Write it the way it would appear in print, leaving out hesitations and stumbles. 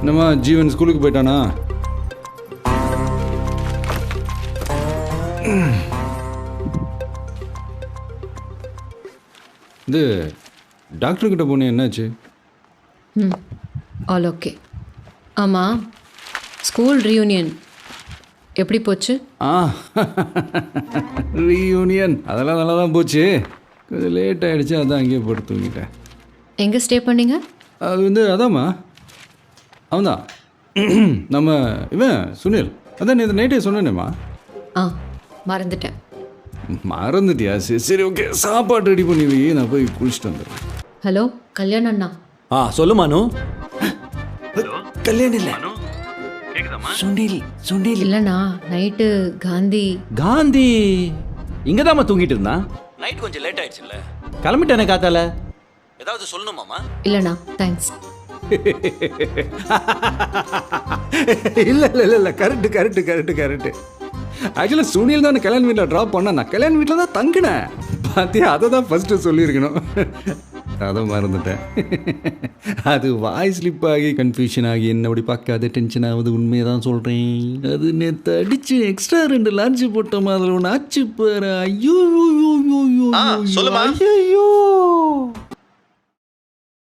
என்னம்மா ஜீவன் ஸ்கூலுக்கு போயிட்டானா? இது டாக்டர்கிட்ட போனேன், என்னாச்சு? All okay. ஆமாம், ஸ்கூல் ரீயூனியன் எப்படி போச்சு? ரீயூனியன் அதெல்லாம் நல்லா தான் போச்சு. கொஞ்சம் லேட் ஆகிடுச்சு, அதான் அங்கேயே போட்டு தூங்கிட்டேன். எங்கே ஸ்டே பண்ணீங்க? அது அதாம்மா, அவன்தான் நம்ம இவன் சுனில். அதான் நேற்று நைட்டே சொன்னேனேம்மா. மறந்துட்டேன். மறந்துட்டியா? சரி சரி, ஓகே. சாப்பாடு ரெடி பண்ணி வை, நான் போய் குளிச்சுட்டு வந்துடுறேன். ஹலோ கல்யாண் அண்ணா. சொல்லு மானு. கல்யாணம் இல்லை, சுனில். சுனில் இல்லைண்ணா, நைட்டு காந்தி இங்கே தாம்மா தூங்கிட்டு இருந்தான். நைட் கொஞ்சம் லேட் ஆயிடுச்சுல்ல, கிளம்பிட்டேனே காத்தால. ஏதாவது சொல்லணுமாம்மா? இல்லைண்ணா, தேங்க்ஸ். இல்லை இல்லை இல்லை, கரெக்டு கரெக்டு கரெக்டு கரெக்டு. ஆக்சுவலாக சுனில் தான் கல்யாண வீட்டில் ட்ராப் பண்ண, நான் கல்யாண வீட்டில் தான் தங்கினேன். பார்த்தியா, அதை தான் ஃபஸ்ட்டு சொல்லியிருக்கணும். அதை மறந்துட்டேன். அது வாய் ஸ்லிப் ஆகி கன்ஃபியூஷன் ஆகி என்ன அப்படி பார்க்காத டென்ஷன் ஆகுது. உண்மையை தான் சொல்கிறேன். அது நேற்று அடித்து எக்ஸ்ட்ரா 2 லான்ச்சு போட்ட மாதிரி ஒன்று ஆச்சு பாரு. ஐயோ ஐயோ ஐயோ ஐயோ. சொல்லுமா. ஐயோ